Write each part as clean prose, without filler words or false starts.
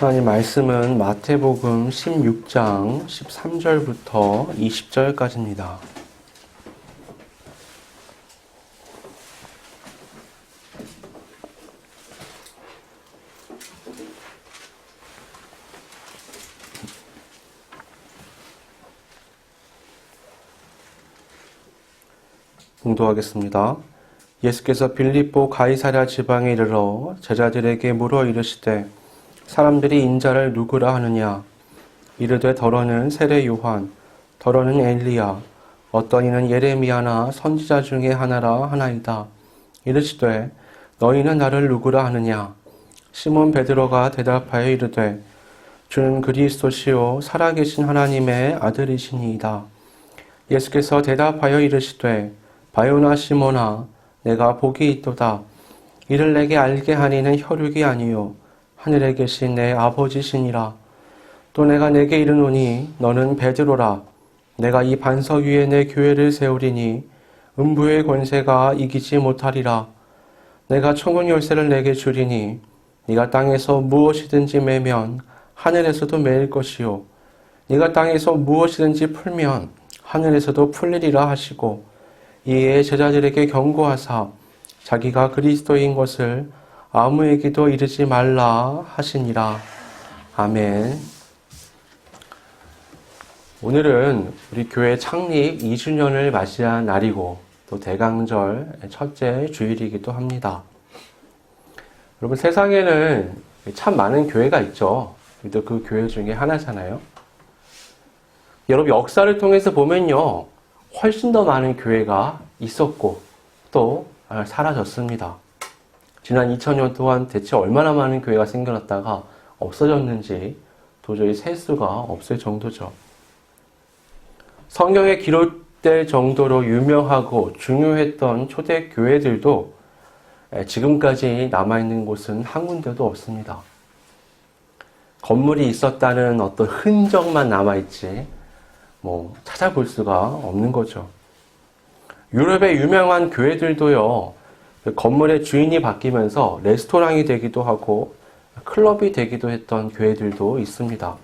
하나님 말씀은 마태복음 16장 13절부터 20절까지입니다. 봉독하겠습니다. 예수께서 빌립보 가이사랴 지방에 이르러 제자들에게 물어 이르시되 사람들이 인자를 누구라 하느냐? 이르되 더러는 세례 요한, 더러는 엘리야, 어떤 이는 예레미야나 선지자 중에 하나라 하나이다. 이르시되 너희는 나를 누구라 하느냐? 시몬 베드로가 대답하여 이르되 주는 그리스도시요 살아계신 하나님의 아들이시니이다. 예수께서 대답하여 이르시되 바요나 시몬아, 내가 복이 있도다. 이를 내게 알게 하니는 혈육이 아니요 하늘에 계신 내 아버지시니라. 또 내가 내게 이르노니 너는 베드로라. 내가 이 반석 위에 내 교회를 세우리니 음부의 권세가 이기지 못하리라. 내가 천국 열쇠를 내게 주리니 네가 땅에서 무엇이든지 매면 하늘에서도 매일 것이요 네가 땅에서 무엇이든지 풀면 하늘에서도 풀리리라 하시고 이에 제자들에게 경고하사 자기가 그리스도인 것을 아무에게도 이르지 말라 하시니라. 아멘. 오늘은 우리 교회 창립 2주년을 맞이한 날이고 또 대강절 첫째 주일이기도 합니다. 여러분, 세상에는 참 많은 교회가 있죠. 또 그 교회 중에 하나잖아요. 여러분, 역사를 통해서 보면요, 훨씬 더 많은 교회가 있었고 또 사라졌습니다. 지난 2000년 동안 대체 얼마나 많은 교회가 생겨났다가 없어졌는지 도저히 셀 수가 없을 정도죠. 성경에 기록될 정도로 유명하고 중요했던 초대 교회들도 지금까지 남아있는 곳은 한 군데도 없습니다. 건물이 있었다는 어떤 흔적만 남아있지 찾아볼 수가 없는 거죠. 유럽의 유명한 교회들도요, 건물의 주인이 바뀌면서 레스토랑이 되기도 하고 클럽이 되기도 했던 교회들도 있습니다.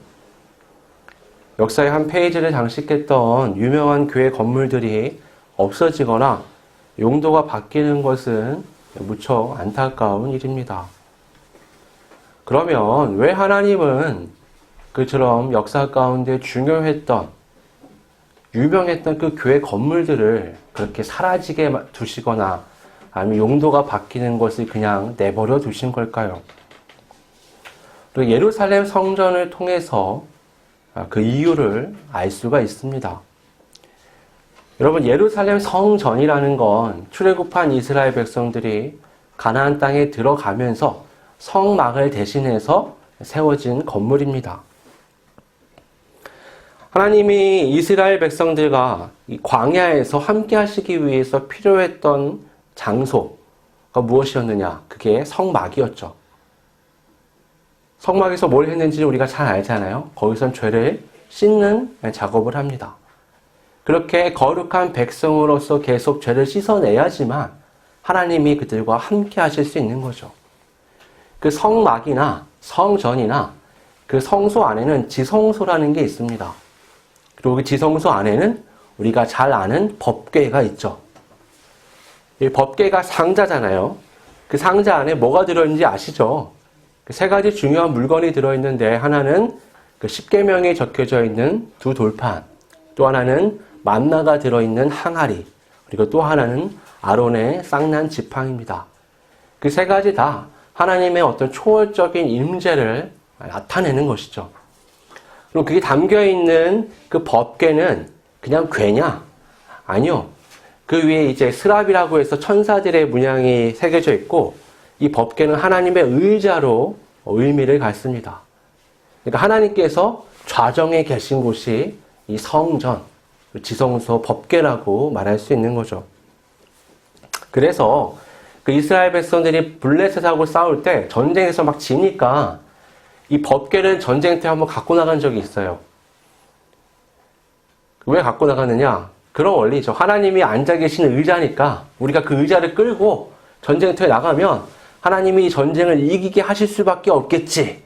역사의 한 페이지를 장식했던 유명한 교회 건물들이 없어지거나 용도가 바뀌는 것은 무척 안타까운 일입니다. 그러면 왜 하나님은 그처럼 역사 가운데 중요했던 유명했던 그 교회 건물들을 그렇게 사라지게 두시거나 아니면 용도가 바뀌는 것을 그냥 내버려 두신 걸까요? 그리고 예루살렘 성전을 통해서 그 이유를 알 수가 있습니다. 여러분, 예루살렘 성전이라는 건 출애굽한 이스라엘 백성들이 가나안 땅에 들어가면서 성막을 대신해서 세워진 건물입니다. 하나님이 이스라엘 백성들과 이 광야에서 함께 하시기 위해서 필요했던 장소가 무엇이었느냐? 그게 성막이었죠. 성막에서 뭘 했는지 우리가 잘 알잖아요. 거기선 죄를 씻는 작업을 합니다. 그렇게 거룩한 백성으로서 계속 죄를 씻어내야지만 하나님이 그들과 함께 하실 수 있는 거죠. 그 성막이나 성전이나 그 성소 안에는 지성소라는 게 있습니다. 그리고 그 지성소 안에는 우리가 잘 아는 법궤가 있죠. 이 법궤가 상자잖아요. 그 상자 안에 뭐가 들어있는지 아시죠? 그 세 가지 중요한 물건이 들어있는데 하나는 그 십계명이 적혀져 있는 두 돌판, 또 하나는 만나가 들어있는 항아리, 그리고 또 하나는 아론의 쌍난 지팡이입니다. 그 세 가지 다 하나님의 어떤 초월적인 임재를 나타내는 것이죠. 그럼 그게 담겨있는 그 법궤는 그냥 궤냐? 아니요. 그 위에 이제 스랍이라고 해서 천사들의 문양이 새겨져 있고 이 법궤는 하나님의 의자로 의미를 갖습니다. 그러니까 하나님께서 좌정에 계신 곳이 이 성전, 지성소 법궤라고 말할 수 있는 거죠. 그래서 그 이스라엘 백성들이 블레셋하고 싸울 때 전쟁에서 막 지니까 이 법궤를 전쟁터에 한번 갖고 나간 적이 있어요. 왜 갖고 나가느냐? 그런 원리죠. 하나님이 앉아 계시는 의자니까 우리가 그 의자를 끌고 전쟁터에 나가면 하나님이 이 전쟁을 이기게 하실 수밖에 없겠지.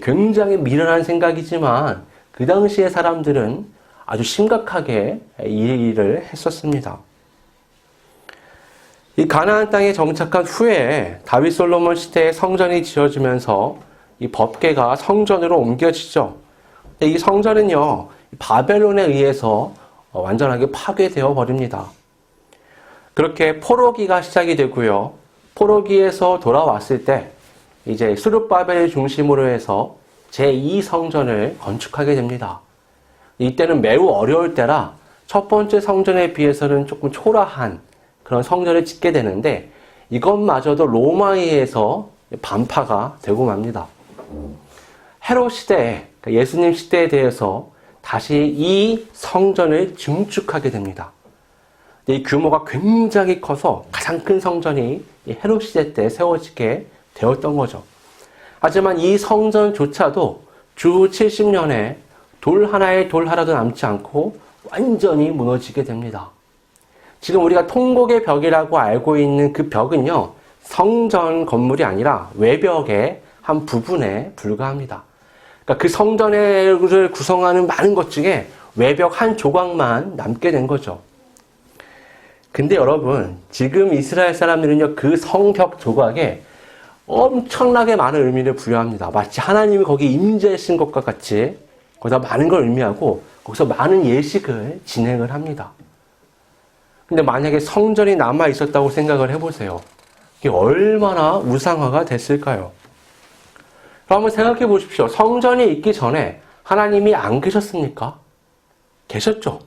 굉장히 미련한 생각이지만 그 당시의 사람들은 아주 심각하게 이 일을 했었습니다. 이 가나안 땅에 정착한 후에 다윗 솔로몬 시대에 성전이 지어지면서 이 법궤가 성전으로 옮겨지죠. 근데 이 성전은요, 바벨론에 의해서 완전하게 파괴되어 버립니다. 그렇게 포로기가 시작이 되고요. 포로기에서 돌아왔을 때 이제 스룹바벨을 중심으로 해서 제2성전을 건축하게 됩니다. 이때는 매우 어려울 때라 첫 번째 성전에 비해서는 조금 초라한 그런 성전을 짓게 되는데 이것마저도 로마에 의해서 반파가 되고 맙니다. 헤롯 시대에, 예수님 시대에 대해서 다시 이 성전을 증축하게 됩니다. 이 규모가 굉장히 커서 가장 큰 성전이 헤롯 시대 때 세워지게 되었던 거죠. 하지만 이 성전조차도 주 70년에 돌 하나에 돌 하나도 남지 않고 완전히 무너지게 됩니다. 지금 우리가 통곡의 벽이라고 알고 있는 그 벽은요, 성전 건물이 아니라 외벽의 한 부분에 불과합니다. 그러니까 그 성전을 구성하는 많은 것 중에 외벽 한 조각만 남게 된 거죠. 근데 여러분, 지금 이스라엘 사람들은요, 그 성벽 조각에 엄청나게 많은 의미를 부여합니다. 마치 하나님이 거기 임재하신 것과 같이 거기다 많은 걸 의미하고 거기서 많은 예식을 진행을 합니다. 근데 만약에 성전이 남아 있었다고 생각을 해보세요. 이게 얼마나 우상화가 됐을까요? 그럼 한번 생각해 보십시오. 성전이 있기 전에 하나님이 안 계셨습니까? 계셨죠.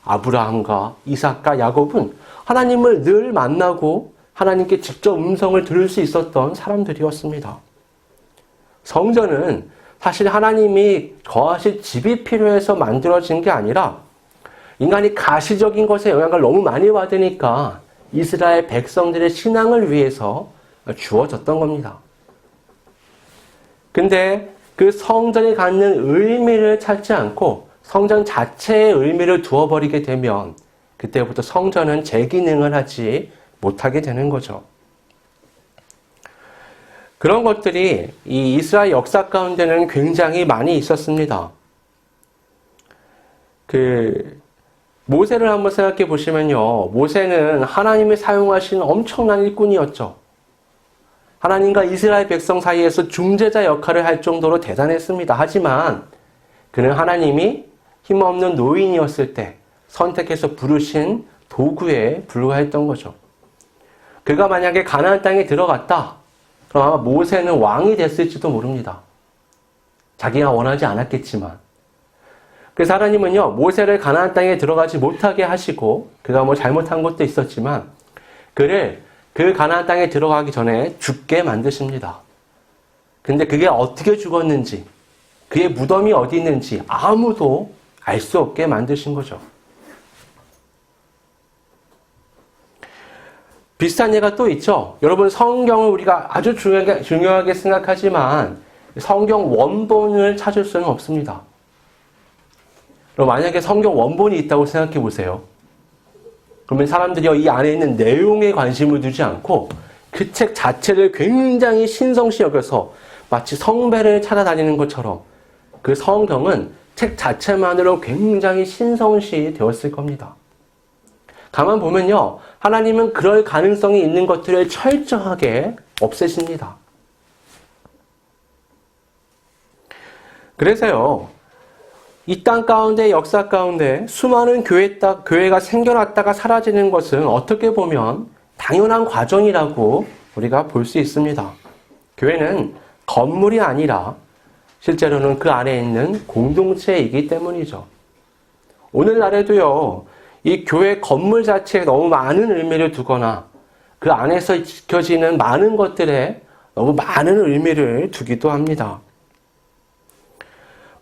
아브라함과 이삭과 야곱은 하나님을 늘 만나고 하나님께 직접 음성을 들을 수 있었던 사람들이었습니다. 성전은 사실 하나님이 거하실 집이 필요해서 만들어진 게 아니라 인간이 가시적인 것에 영향을 너무 많이 받으니까 이스라엘 백성들의 신앙을 위해서 주어졌던 겁니다. 근데 그 성전이 갖는 의미를 찾지 않고 성전 자체의 의미를 두어버리게 되면 그때부터 성전은 제 기능을 하지 못하게 되는 거죠. 그런 것들이 이 이스라엘 역사 가운데는 굉장히 많이 있었습니다. 모세를 한번 생각해 보시면요. 모세는 하나님이 사용하신 엄청난 일꾼이었죠. 하나님과 이스라엘 백성 사이에서 중재자 역할을 할 정도로 대단했습니다. 하지만 그는 하나님이 힘없는 노인이었을 때 선택해서 부르신 도구에 불과했던 거죠. 그가 만약에 가나안 땅에 들어갔다. 그럼 아마 모세는 왕이 됐을지도 모릅니다. 자기가 원하지 않았겠지만. 그래서 하나님은요, 모세를 가나안 땅에 들어가지 못하게 하시고, 그가 뭐 잘못한 것도 있었지만, 그를 그 가나안 땅에 들어가기 전에 죽게 만드십니다. 근데 그게 어떻게 죽었는지, 그의 무덤이 어디 있는지 아무도 알 수 없게 만드신 거죠. 비슷한 예가 또 있죠. 여러분, 성경을 우리가 아주 중요하게 생각하지만 성경 원본을 찾을 수는 없습니다. 그럼 만약에 성경 원본이 있다고 생각해 보세요. 그러면 사람들이 이 안에 있는 내용에 관심을 두지 않고 그 책 자체를 굉장히 신성시 여겨서 마치 성배를 찾아다니는 것처럼 그 성경은 책 자체만으로 굉장히 신성시 되었을 겁니다. 가만 보면요, 하나님은 그럴 가능성이 있는 것들을 철저하게 없애십니다. 그래서요, 이 땅 가운데, 역사 가운데 수많은 교회가 생겨났다가 사라지는 것은 어떻게 보면 당연한 과정이라고 우리가 볼 수 있습니다. 교회는 건물이 아니라 실제로는 그 안에 있는 공동체이기 때문이죠. 오늘날에도요, 이 교회 건물 자체에 너무 많은 의미를 두거나 그 안에서 지켜지는 많은 것들에 너무 많은 의미를 두기도 합니다.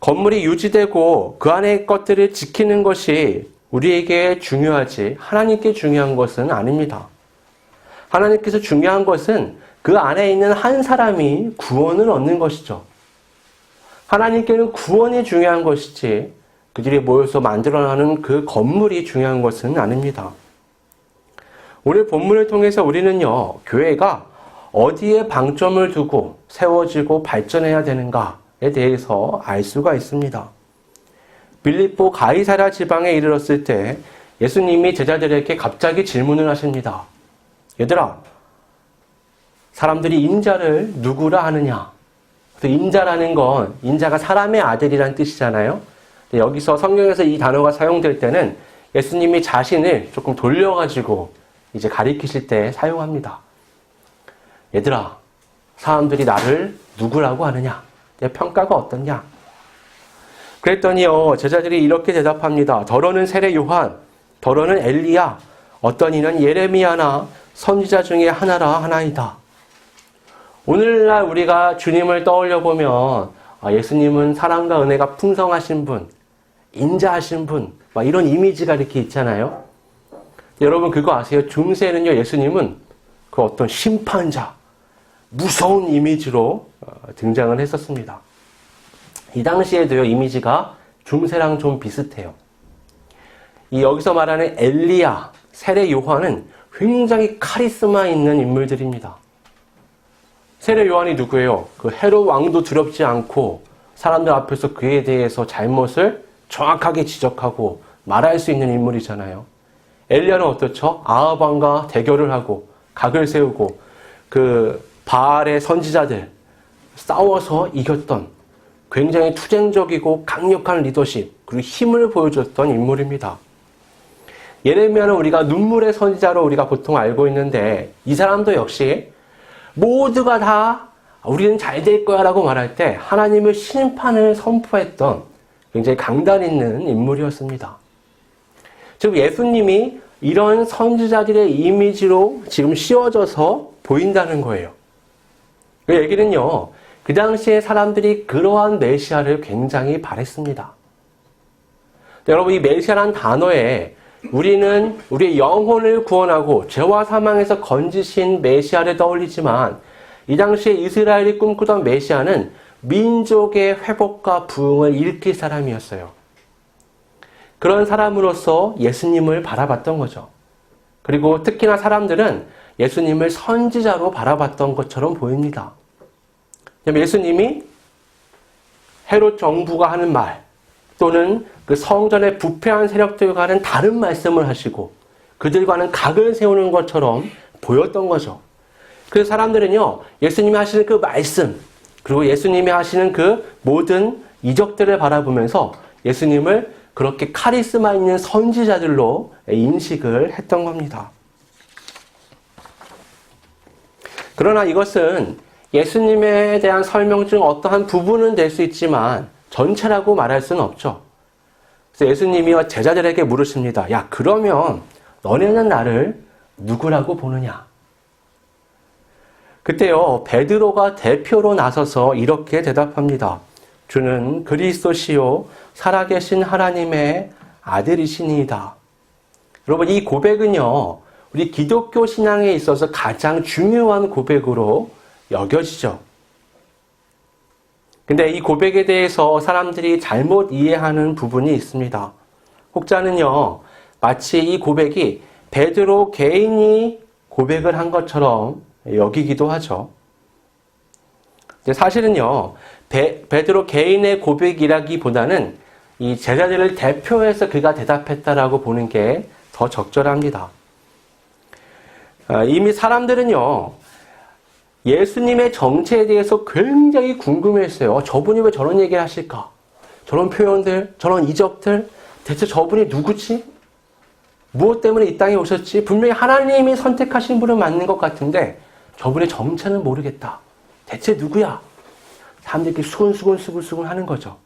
건물이 유지되고 그 안의 것들을 지키는 것이 우리에게 중요하지 하나님께 중요한 것은 아닙니다. 하나님께서 중요한 것은 그 안에 있는 한 사람이 구원을 얻는 것이죠. 하나님께는 구원이 중요한 것이지 그들이 모여서 만들어나는 그 건물이 중요한 것은 아닙니다. 오늘 본문을 통해서 우리는요, 교회가 어디에 방점을 두고 세워지고 발전해야 되는가 대해서 알 수가 있습니다. 빌립보 가이사랴 지방에 이르렀을 때 예수님이 제자들에게 갑자기 질문을 하십니다. 얘들아, 사람들이 인자를 누구라 하느냐? 인자라는 건 인자가 사람의 아들이란 뜻이잖아요. 여기서 성경에서 이 단어가 사용될 때는 예수님이 자신을 조금 돌려가지고 이제 가리키실 때 사용합니다. 얘들아, 사람들이 나를 누구라고 하느냐? 내 평가가 어떠냐? 그랬더니요, 제자들이 이렇게 대답합니다. 더러는 세례 요한, 더러는 엘리야, 어떤 이는 예레미야나 선지자 중에 하나라 하나이다. 오늘날 우리가 주님을 떠올려 보면 예수님은 사랑과 은혜가 풍성하신 분, 인자하신 분, 이런 이미지가 이렇게 있잖아요. 여러분 그거 아세요? 중세는요, 예수님은 그 어떤 심판자, 무서운 이미지로 등장을 했었습니다. 이 당시에도요, 이미지가 중세랑 좀 비슷해요. 이 여기서 말하는 엘리야, 세례 요한은 굉장히 카리스마 있는 인물들입니다. 세례 요한이 누구예요? 그 헤롯 왕도 두렵지 않고 사람들 앞에서 그에 대해서 잘못을 정확하게 지적하고 말할 수 있는 인물이잖아요. 엘리야는 어떻죠? 아합 왕과 대결을 하고 각을 세우고 그 바알의 선지자들 싸워서 이겼던 굉장히 투쟁적이고 강력한 리더십 그리고 힘을 보여줬던 인물입니다. 예레미야는 우리가 눈물의 선지자로 우리가 보통 알고 있는데 이 사람도 역시 모두가 다 우리는 잘 될 거야 라고 말할 때 하나님의 심판을 선포했던 굉장히 강단 있는 인물이었습니다. 즉 예수님이 이런 선지자들의 이미지로 지금 씌워져서 보인다는 거예요. 그 얘기는요, 그 당시에 사람들이 그러한 메시아를 굉장히 바랬습니다. 여러분, 이 메시아란 단어에 우리는 우리의 영혼을 구원하고 죄와 사망에서 건지신 메시아를 떠올리지만 이 당시에 이스라엘이 꿈꾸던 메시아는 민족의 회복과 부흥을 일으킬 사람이었어요. 그런 사람으로서 예수님을 바라봤던 거죠. 그리고 특히나 사람들은 예수님을 선지자로 바라봤던 것처럼 보입니다. 예수님이 헤롯 정부가 하는 말 또는 그 성전의 부패한 세력들과는 다른 말씀을 하시고 그들과는 각을 세우는 것처럼 보였던 거죠. 그래서 사람들은요, 예수님이 하시는 그 말씀 그리고 예수님이 하시는 그 모든 이적들을 바라보면서 예수님을 그렇게 카리스마 있는 선지자들로 인식을 했던 겁니다. 그러나 이것은 예수님에 대한 설명 중 어떠한 부분은 될 수 있지만 전체라고 말할 수는 없죠. 그래서 예수님이 제자들에게 물으십니다. 야, 그러면 너네는 나를 누구라고 보느냐? 그때요, 베드로가 대표로 나서서 이렇게 대답합니다. 주는 그리스도시요 살아계신 하나님의 아들이시니이다. 여러분, 이 고백은요, 우리 기독교 신앙에 있어서 가장 중요한 고백으로 여겨지죠. 근데 이 고백에 대해서 사람들이 잘못 이해하는 부분이 있습니다. 혹자는요, 마치 이 고백이 베드로 개인이 고백을 한 것처럼 여기기도 하죠. 사실은요, 베드로 개인의 고백이라기보다는 이 제자들을 대표해서 그가 대답했다라고 보는 게 더 적절합니다. 이미 사람들은요, 예수님의 정체에 대해서 굉장히 궁금했어요. 저분이 왜 저런 얘기를 하실까? 저런 표현들, 저런 이적들, 대체 저분이 누구지? 무엇 때문에 이 땅에 오셨지? 분명히 하나님이 선택하신 분은 맞는 것 같은데 저분의 정체는 모르겠다. 대체 누구야? 사람들이 수근수근 하는 거죠.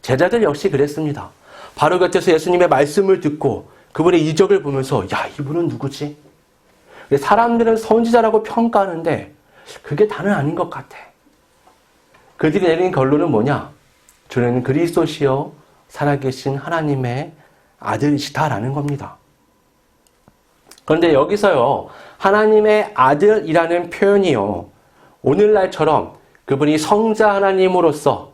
제자들 역시 그랬습니다. 바로 곁에서 예수님의 말씀을 듣고 그분의 이적을 보면서 야, 이분은 누구지? 사람들은 선지자라고 평가하는데 그게 다는 아닌 것 같아. 그들이 내린 결론은 뭐냐? 주는 그리스도시요 살아계신 하나님의 아들이시다라는 겁니다. 그런데 여기서요, 하나님의 아들이라는 표현이요, 오늘날처럼 그분이 성자 하나님으로서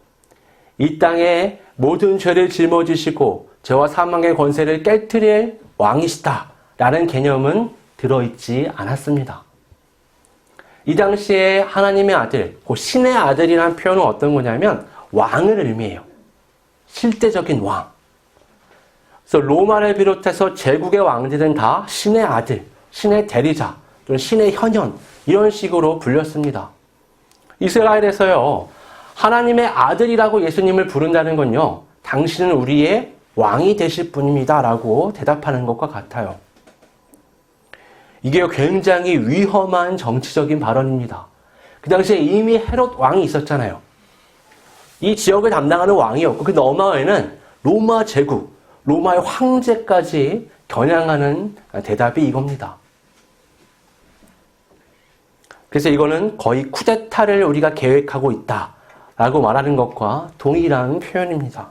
이 땅에 모든 죄를 짊어지시고 죄와 사망의 권세를 깨트릴 왕이시다라는 개념은 들어있지 않았습니다. 이 당시에 하나님의 아들, 신의 아들이라는 표현은 어떤 거냐면 왕을 의미해요. 실제적인 왕. 그래서 로마를 비롯해서 제국의 왕들은 다 신의 아들, 신의 대리자, 또는 신의 현현 이런 식으로 불렸습니다. 이스라엘에서요. 하나님의 아들이라고 예수님을 부른다는 건요. 당신은 우리의 왕이 되실 분입니다 라고 대답하는 것과 같아요. 이게 굉장히 위험한 정치적인 발언입니다. 그 당시에 이미 헤롯 왕이 있었잖아요. 이 지역을 담당하는 왕이었고 그 너머에는 로마 제국, 로마의 황제까지 겨냥하는 대답이 이겁니다. 그래서 이거는 거의 쿠데타를 우리가 계획하고 있다라고 말하는 것과 동일한 표현입니다.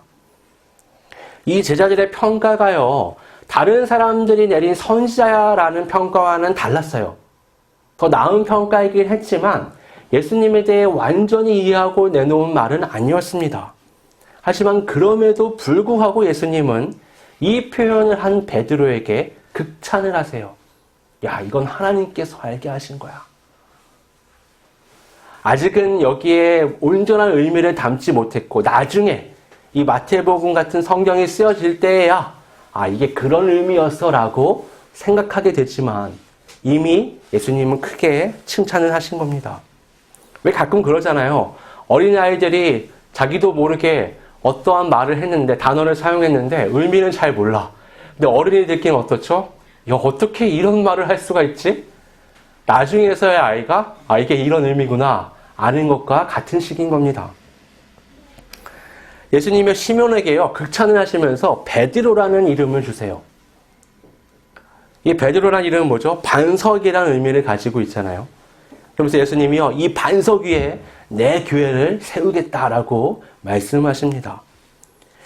이 제자들의 평가가요. 다른 사람들이 내린 선지자라는 평가와는 달랐어요. 더 나은 평가이긴 했지만 예수님에 대해 완전히 이해하고 내놓은 말은 아니었습니다. 하지만 그럼에도 불구하고 예수님은 이 표현을 한 베드로에게 극찬을 하세요. 야, 이건 하나님께서 알게 하신 거야. 아직은 여기에 온전한 의미를 담지 못했고 나중에 이 마태복음 같은 성경이 쓰여질 때에야 이게 그런 의미였어 라고 생각하게 되지만 이미 예수님은 크게 칭찬을 하신 겁니다. 왜 가끔 그러잖아요. 어린아이들이 자기도 모르게 어떠한 말을 했는데 단어를 사용했는데 의미는 잘 몰라. 근데 어른이 듣기는 어떻죠? 야, 어떻게 이런 말을 할 수가 있지? 나중에서야 아이가 이게 이런 의미구나 아는 것과 같은 식인 겁니다. 예수님이 시몬에게요 극찬을 하시면서 베드로라는 이름을 주세요. 이 베드로라는 이름은 뭐죠? 반석이라는 의미를 가지고 있잖아요. 그러면서 예수님이요 이 반석 위에 내 교회를 세우겠다라고 말씀하십니다.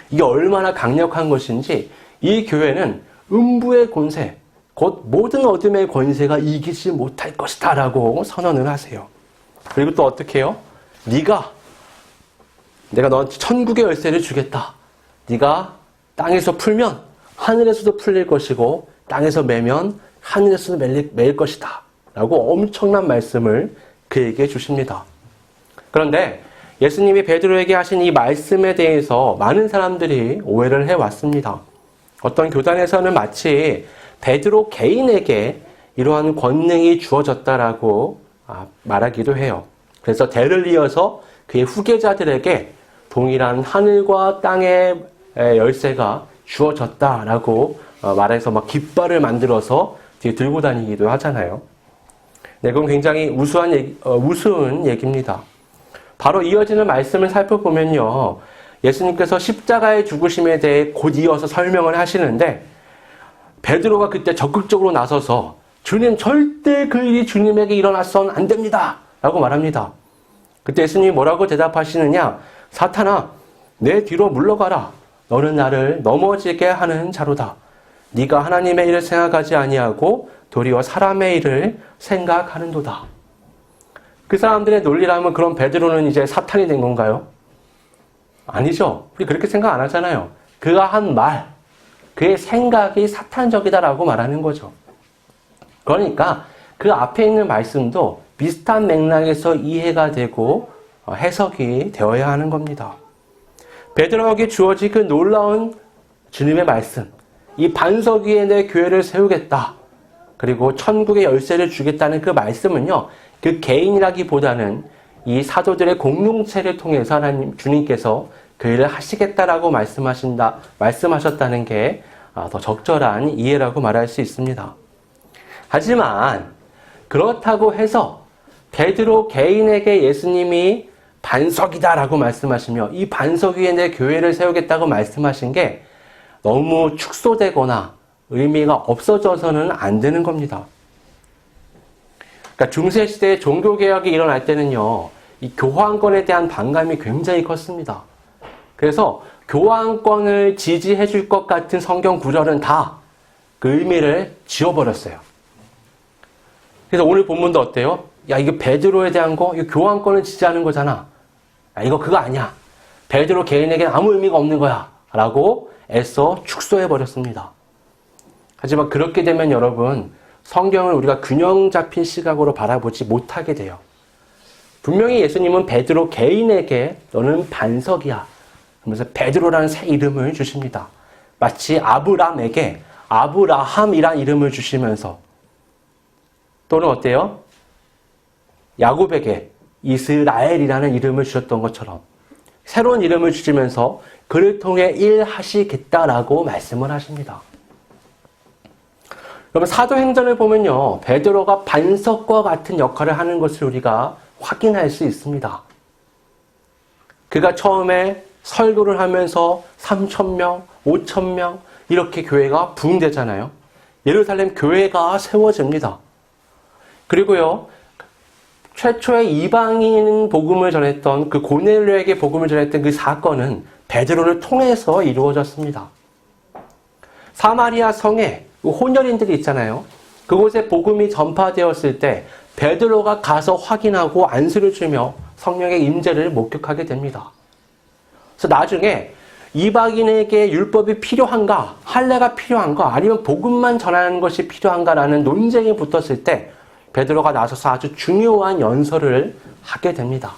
이게 얼마나 강력한 것인지 이 교회는 음부의 권세, 곧 모든 어둠의 권세가 이기지 못할 것이다 라고 선언을 하세요. 그리고 또 어떻게 해요? 내가 너한테 천국의 열쇠를 주겠다. 네가 땅에서 풀면 하늘에서도 풀릴 것이고 땅에서 매면 하늘에서도 매일 것이다 라고 엄청난 말씀을 그에게 주십니다. 그런데 예수님이 베드로에게 하신 이 말씀에 대해서 많은 사람들이 오해를 해왔습니다. 어떤 교단에서는 마치 베드로 개인에게 이러한 권능이 주어졌다라고 말하기도 해요. 그래서 대를 이어서 그의 후계자들에게 동일한 하늘과 땅의 열쇠가 주어졌다라고 말해서 막 깃발을 만들어서 뒤에 들고 다니기도 하잖아요. 네, 그건 굉장히 우스운 얘기입니다. 바로 이어지는 말씀을 살펴보면요. 예수님께서 십자가의 죽으심에 대해 곧 이어서 설명을 하시는데 베드로가 그때 적극적으로 나서서 주님 절대 그 일이 주님에게 일어나서는 안 됩니다 라고 말합니다. 그때 예수님이 뭐라고 대답하시느냐? 사탄아 내 뒤로 물러가라. 너는 나를 넘어지게 하는 자로다. 네가 하나님의 일을 생각하지 아니하고 도리어 사람의 일을 생각하는도다. 그 사람들의 논리라면 그럼 베드로는 이제 사탄이 된 건가요? 아니죠. 우리 그렇게 생각 안 하잖아요. 그가 한 말, 그의 생각이 사탄적이다라고 말하는 거죠. 그러니까 그 앞에 있는 말씀도 비슷한 맥락에서 이해가 되고 해석이 되어야 하는 겁니다. 베드로에게 주어진 그 놀라운 주님의 말씀, 이 반석 위에 내 교회를 세우겠다. 그리고 천국의 열쇠를 주겠다는 그 말씀은요. 그 개인이라기보다는 이 사도들의 공동체를 통해서 하나님 주님께서 그 일을 하시겠다라고 말씀하셨다는 게 더 적절한 이해라고 말할 수 있습니다. 하지만 그렇다고 해서 베드로 개인에게 예수님이 반석이다라고 말씀하시며 이 반석 위에 내 교회를 세우겠다고 말씀하신 게 너무 축소되거나 의미가 없어져서는 안 되는 겁니다. 그러니까 중세시대에 종교개혁이 일어날 때는요, 이 교황권에 대한 반감이 굉장히 컸습니다. 그래서 교황권을 지지해 줄 것 같은 성경 구절은 다 그 의미를 지워버렸어요. 그래서 오늘 본문도 어때요? 야, 이거 베드로에 대한 거, 이거 교황권을 지지하는 거잖아. 야, 이거 그거 아니야. 베드로 개인에게는 아무 의미가 없는 거야. 라고 애써 축소해버렸습니다. 하지만 그렇게 되면 여러분, 성경을 우리가 균형 잡힌 시각으로 바라보지 못하게 돼요. 분명히 예수님은 베드로 개인에게 너는 반석이야 하면서 베드로라는 새 이름을 주십니다. 마치 아브람에게 아브라함이란 이름을 주시면서 또는 어때요? 야곱에게 이스라엘이라는 이름을 주셨던 것처럼 새로운 이름을 주시면서 그를 통해 일하시겠다라고 말씀을 하십니다. 여러분 사도행전을 보면요. 베드로가 반석과 같은 역할을 하는 것을 우리가 확인할 수 있습니다. 그가 처음에 설교를 하면서 3,000명, 5,000명 이렇게 교회가 부흥되잖아요. 예루살렘 교회가 세워집니다. 그리고요. 최초의 이방인 복음을 전했던 그 고넬료에게 복음을 전했던 그 사건은 베드로를 통해서 이루어졌습니다. 사마리아 성에 혼혈인들이 있잖아요. 그곳에 복음이 전파되었을 때 베드로가 가서 확인하고 안수를 주며 성령의 임재를 목격하게 됩니다. 그래서 나중에 이방인에게 율법이 필요한가, 할례가 필요한가, 아니면 복음만 전하는 것이 필요한가라는 논쟁이 붙었을 때 베드로가 나서서 아주 중요한 연설을 하게 됩니다.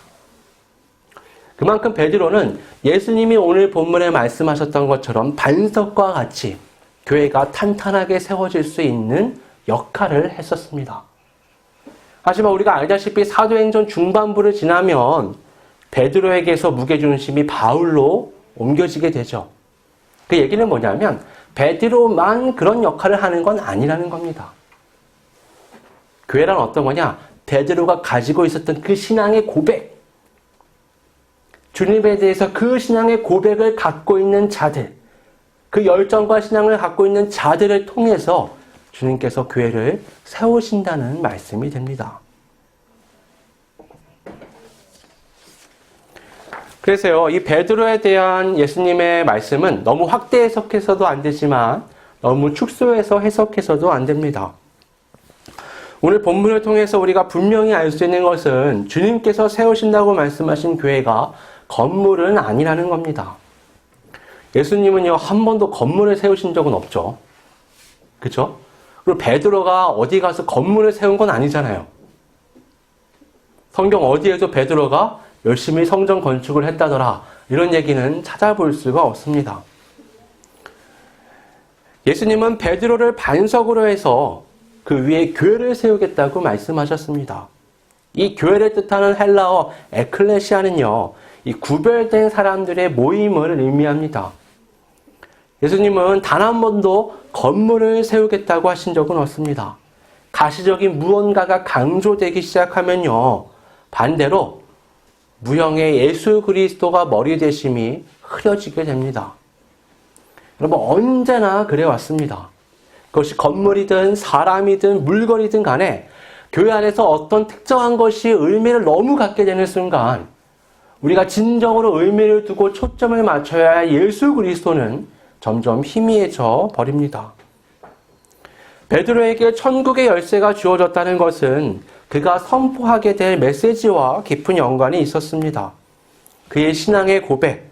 그만큼 베드로는 예수님이 오늘 본문에 말씀하셨던 것처럼 반석과 같이 교회가 탄탄하게 세워질 수 있는 역할을 했었습니다. 하지만 우리가 알다시피 사도행전 중반부를 지나면 베드로에게서 무게중심이 바울로 옮겨지게 되죠. 그 얘기는 뭐냐면 베드로만 그런 역할을 하는 건 아니라는 겁니다. 교회란 어떤 거냐? 베드로가 가지고 있었던 그 신앙의 고백, 주님에 대해서 그 신앙의 고백을 갖고 있는 자들, 그 열정과 신앙을 갖고 있는 자들을 통해서 주님께서 교회를 세우신다는 말씀이 됩니다. 그래서요, 이 베드로에 대한 예수님의 말씀은 너무 확대 해석해서도 안 되지만 너무 축소해서 해석해서도 안 됩니다. 오늘 본문을 통해서 우리가 분명히 알 수 있는 것은 주님께서 세우신다고 말씀하신 교회가 건물은 아니라는 겁니다. 예수님은요, 한 번도 건물을 세우신 적은 없죠. 그렇죠? 그리고 베드로가 어디 가서 건물을 세운 건 아니잖아요. 성경 어디에도 베드로가 열심히 성전 건축을 했다더라 이런 얘기는 찾아볼 수가 없습니다. 예수님은 베드로를 반석으로 해서 그 위에 교회를 세우겠다고 말씀하셨습니다. 이 교회를 뜻하는 헬라어 에클레시아는요, 이 구별된 사람들의 모임을 의미합니다. 예수님은 단 한 번도 건물을 세우겠다고 하신 적은 없습니다. 가시적인 무언가가 강조되기 시작하면요, 반대로 무형의 예수 그리스도가 머리 되심이 흐려지게 됩니다. 여러분 언제나 그래 왔습니다. 그것이 건물이든 사람이든 물건이든 간에 교회 안에서 어떤 특정한 것이 의미를 너무 갖게 되는 순간 우리가 진정으로 의미를 두고 초점을 맞춰야 할 예수 그리스도는 점점 희미해져 버립니다. 베드로에게 천국의 열쇠가 주어졌다는 것은 그가 선포하게 될 메시지와 깊은 연관이 있었습니다. 그의 신앙의 고백,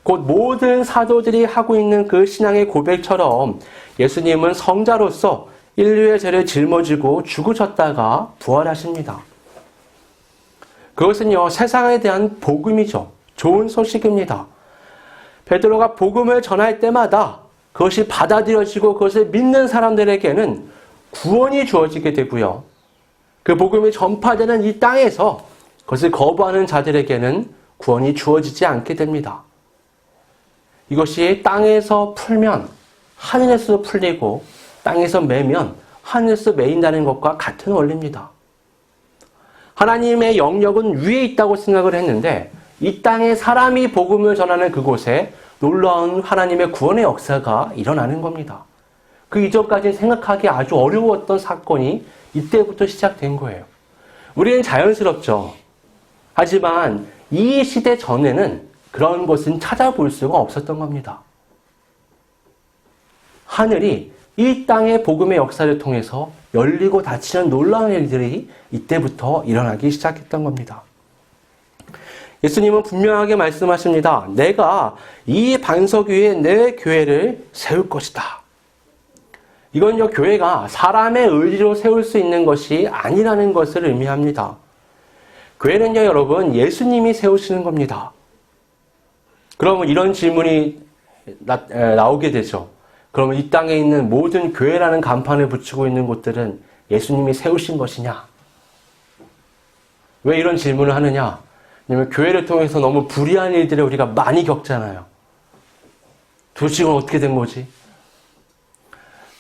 곧 모든 사도들이 하고 있는 그 신앙의 고백처럼 예수님은 성자로서 인류의 죄를 짊어지고 죽으셨다가 부활하십니다. 그것은요, 세상에 대한 복음이죠. 좋은 소식입니다. 베드로가 복음을 전할 때마다 그것이 받아들여지고 그것을 믿는 사람들에게는 구원이 주어지게 되고요. 그 복음이 전파되는 이 땅에서 그것을 거부하는 자들에게는 구원이 주어지지 않게 됩니다. 이것이 땅에서 풀면 하늘에서 풀리고 땅에서 매면 하늘에서 매인다는 것과 같은 원리입니다. 하나님의 영역은 위에 있다고 생각을 했는데 이 땅에 사람이 복음을 전하는 그곳에 놀라운 하나님의 구원의 역사가 일어나는 겁니다. 그 이전까지 생각하기 아주 어려웠던 사건이 이때부터 시작된 거예요. 우리는 자연스럽죠. 하지만 이 시대 전에는 그런 것은 찾아볼 수가 없었던 겁니다. 하늘이 이 땅의 복음의 역사를 통해서 열리고 닫히는 놀라운 일들이 이때부터 일어나기 시작했던 겁니다. 예수님은 분명하게 말씀하십니다. 내가 이 반석 위에 내 교회를 세울 것이다. 이건요, 교회가 사람의 의지로 세울 수 있는 것이 아니라는 것을 의미합니다. 교회는요, 여러분, 예수님이 세우시는 겁니다. 그러면 이런 질문이 나오게 되죠. 그러면 이 땅에 있는 모든 교회라는 간판을 붙이고 있는 곳들은 예수님이 세우신 것이냐? 왜 이런 질문을 하느냐? 왜냐면 교회를 통해서 너무 불의한 일들을 우리가 많이 겪잖아요. 도대체 이건 어떻게 된 거지?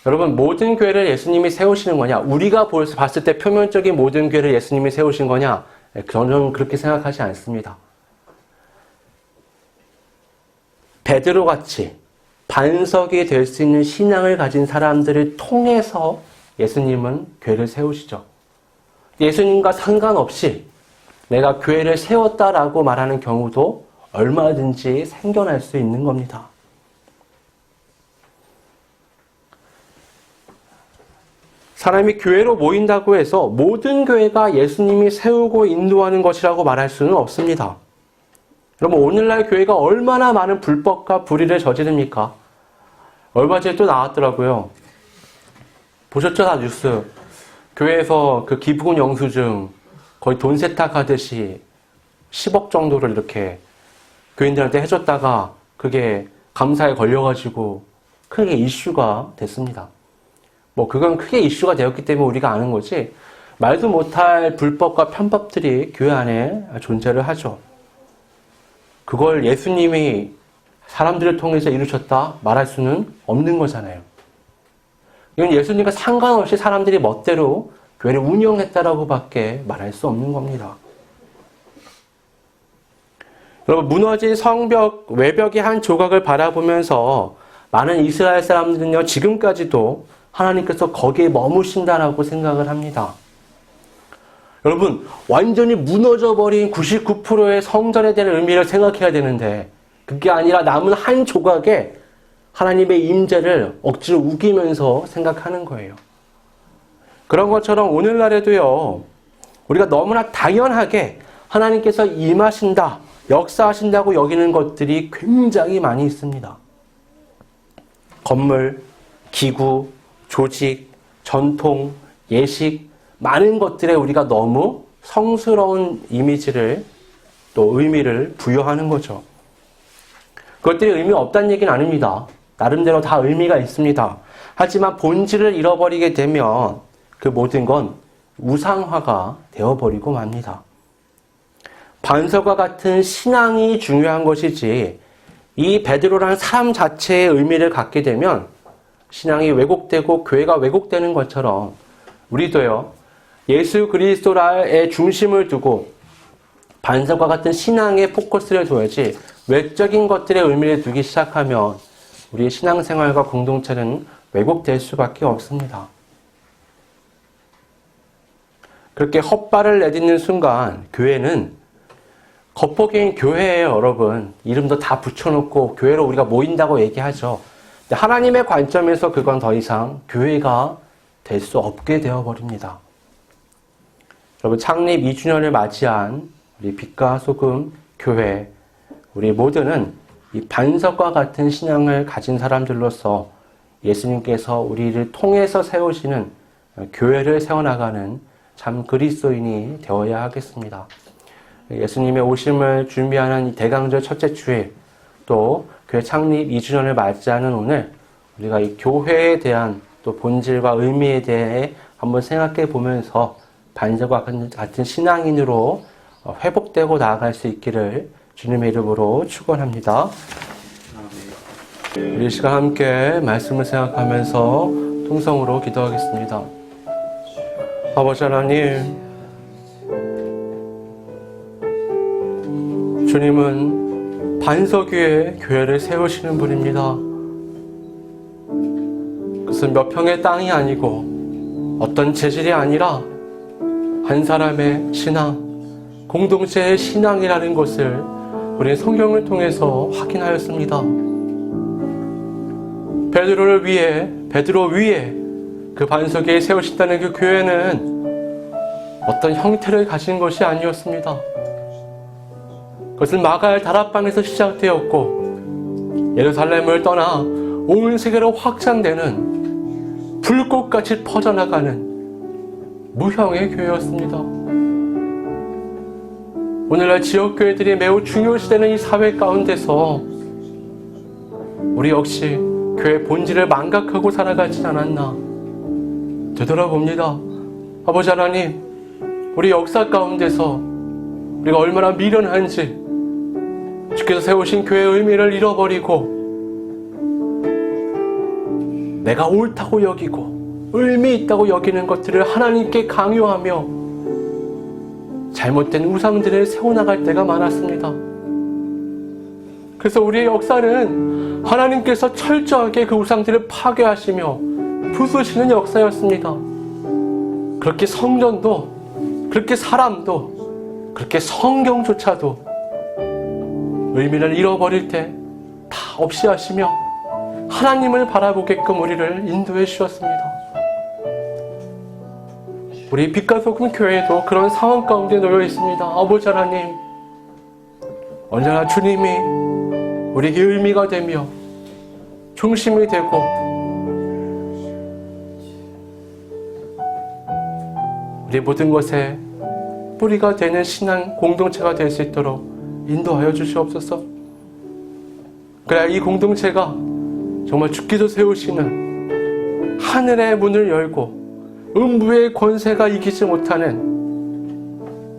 여러분, 모든 교회를 예수님이 세우시는 거냐? 우리가 봤을 때 표면적인 모든 교회를 예수님이 세우신 거냐? 저는 그렇게 생각하지 않습니다. 베드로같이 반석이 될 수 있는 신앙을 가진 사람들을 통해서 예수님은 교회를 세우시죠. 예수님과 상관없이 내가 교회를 세웠다라고 말하는 경우도 얼마든지 생겨날 수 있는 겁니다. 사람이 교회로 모인다고 해서 모든 교회가 예수님이 세우고 인도하는 것이라고 말할 수는 없습니다. 여러분, 오늘날 교회가 얼마나 많은 불법과 불의를 저지릅니까? 얼마 전에 또 나왔더라고요. 보셨죠? 다 뉴스. 교회에서 그 기부금 영수증 거의 돈 세탁하듯이 10억 정도를 이렇게 교인들한테 해줬다가 그게 감사에 걸려가지고 크게 이슈가 됐습니다. 그건 크게 이슈가 되었기 때문에 우리가 아는 거지, 말도 못할 불법과 편법들이 교회 안에 존재를 하죠. 그걸 예수님이 사람들을 통해서 이루셨다 말할 수는 없는 거잖아요. 이건 예수님과 상관없이 사람들이 멋대로 교회를 운영했다라고 밖에 말할 수 없는 겁니다. 여러분, 무너진 성벽, 외벽의 한 조각을 바라보면서 많은 이스라엘 사람들은요, 지금까지도 하나님께서 거기에 머무신다라고 생각을 합니다. 여러분, 완전히 무너져버린 99%의 성전에 대한 의미를 생각해야 되는데, 그게 아니라 남은 한 조각에 하나님의 임재를 억지로 우기면서 생각하는 거예요. 그런 것처럼 오늘날에도요, 우리가 너무나 당연하게 하나님께서 임하신다, 역사하신다고 여기는 것들이 굉장히 많이 있습니다. 건물, 기구, 조직, 전통, 예식, 많은 것들에 우리가 너무 성스러운 이미지를 또 의미를 부여하는 거죠. 그것들이 의미 없다는 얘기는 아닙니다. 나름대로 다 의미가 있습니다. 하지만 본질을 잃어버리게 되면 그 모든 건 우상화가 되어버리고 맙니다. 반석과 같은 신앙이 중요한 것이지, 이 베드로라는 사람 자체의 의미를 갖게 되면 신앙이 왜곡되고 교회가 왜곡되는 것처럼 우리도요, 예수 그리스도의 중심을 두고 반석과 같은 신앙에 포커스를 둬야지 외적인 것들의 의미를 두기 시작하면 우리의 신앙생활과 공동체는 왜곡될 수밖에 없습니다. 그렇게 헛발을 내딛는 순간 교회는 겉보기엔 교회예요, 여러분. 이름도 다 붙여놓고 교회로 우리가 모인다고 얘기하죠. 근데 하나님의 관점에서 그건 더 이상 교회가 될 수 없게 되어버립니다. 여러분, 창립 2주년을 맞이한 우리 빛과 소금 교회, 우리 모두는 이 반석과 같은 신앙을 가진 사람들로서 예수님께서 우리를 통해서 세우시는 교회를 세워나가는 참 그리스도인이 되어야 하겠습니다. 예수님의 오심을 준비하는 이 대강절 첫째 주일, 또 교회 창립 2주년을 맞이하는 오늘, 우리가 이 교회에 대한 또 본질과 의미에 대해 한번 생각해 보면서 반석과 같은 신앙인으로 회복되고 나아갈 수 있기를 주님의 이름으로 축원합니다. 우리 시간 함께 말씀을 생각하면서 통성으로 기도하겠습니다. 아버지 하나님, 주님은 반석 위에 교회를 세우시는 분입니다. 그것은 몇 평의 땅이 아니고 어떤 재질이 아니라 한 사람의 신앙, 공동체의 신앙이라는 것을 우리 성경을 통해서 확인하였습니다. 베드로 위에 그 반석 위에 세우신다는 그 교회는 어떤 형태를 가진 것이 아니었습니다. 그것은 마갈 다락방에서 시작되었고 예루살렘을 떠나 온 세계로 확장되는 불꽃같이 퍼져나가는 무형의 교회였습니다. 오늘날 지역교회들이 매우 중요시되는 이 사회 가운데서 우리 역시 교회 본질을 망각하고 살아가진 않았나 되돌아봅니다. 아버지 하나님, 우리 역사 가운데서 우리가 얼마나 미련한지, 주께서 세우신 교회의 의미를 잃어버리고 내가 옳다고 여기고 의미 있다고 여기는 것들을 하나님께 강요하며 잘못된 우상들을 세워나갈 때가 많았습니다. 그래서 우리의 역사는 하나님께서 철저하게 그 우상들을 파괴하시며 부수시는 역사였습니다. 그렇게 성전도, 그렇게 사람도, 그렇게 성경조차도 의미를 잃어버릴 때 다 없이 하시며 하나님을 바라보게끔 우리를 인도해 주셨습니다. 우리 빛과 소금 교회도 그런 상황 가운데 놓여 있습니다. 아버지 하나님, 언제나 주님이 우리에게 의미가 되며 중심이 되고 우리 모든 것에 뿌리가 되는 신앙 공동체가 될 수 있도록 인도하여 주시옵소서. 그래야 이 공동체가 정말 주께서 세우시는 하늘의 문을 열고 음부의 권세가 이기지 못하는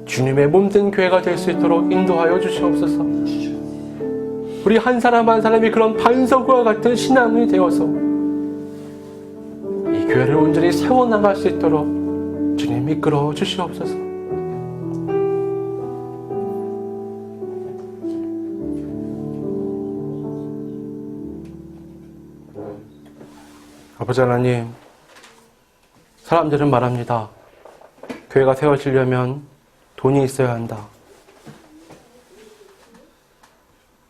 주님의 몸된 교회가 될 수 있도록 인도하여 주시옵소서. 우리 한 사람 한 사람이 그런 반석과 같은 신앙이 되어서 이 교회를 온전히 세워나갈 수 있도록 주님 이끌어 주시옵소서. 아버지 하나님, 사람들은 말합니다. 교회가 세워지려면 돈이 있어야 한다.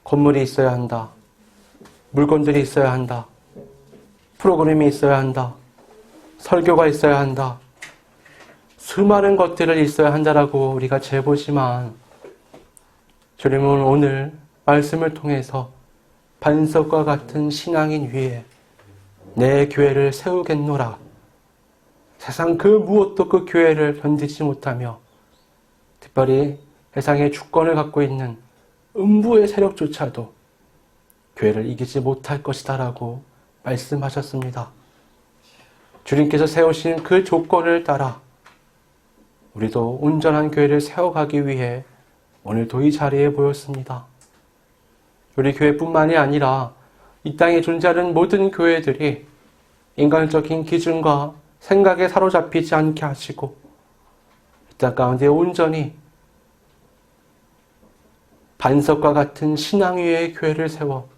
건물이 있어야 한다. 물건들이 있어야 한다. 프로그램이 있어야 한다. 설교가 있어야 한다. 수많은 것들을 있어야 한다라고 우리가 재보지만 주님은 오늘 말씀을 통해서 반석과 같은 신앙인 위에 내 교회를 세우겠노라. 세상 그 무엇도 그 교회를 견디지 못하며 특별히 세상의 주권을 갖고 있는 음부의 세력조차도 교회를 이기지 못할 것이다 라고 말씀하셨습니다. 주님께서 세우신 그 조건을 따라 우리도 온전한 교회를 세워가기 위해 오늘도 이 자리에 모였습니다. 우리 교회뿐만이 아니라 이 땅에 존재하는 모든 교회들이 인간적인 기준과 생각에 사로잡히지 않게 하시고 이 땅 가운데 온전히 반석과 같은 신앙 위의 교회를 세워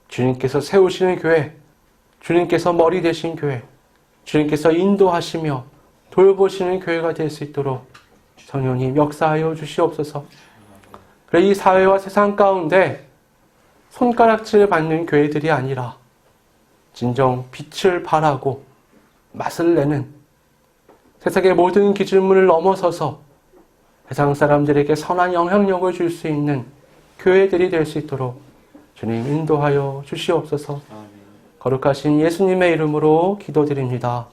주님께서 세우시는 교회, 주님께서 머리 되신 교회, 주님께서 인도하시며 돌보시는 교회가 될 수 있도록 성령님 역사하여 주시옵소서. 그래 이 사회와 세상 가운데 손가락질 받는 교회들이 아니라 진정 빛을 발하고 맛을 내는 세상의 모든 기준문을 넘어서서 세상 사람들에게 선한 영향력을 줄 수 있는 교회들이 될 수 있도록 주님 인도하여 주시옵소서. 거룩하신 예수님의 이름으로 기도드립니다.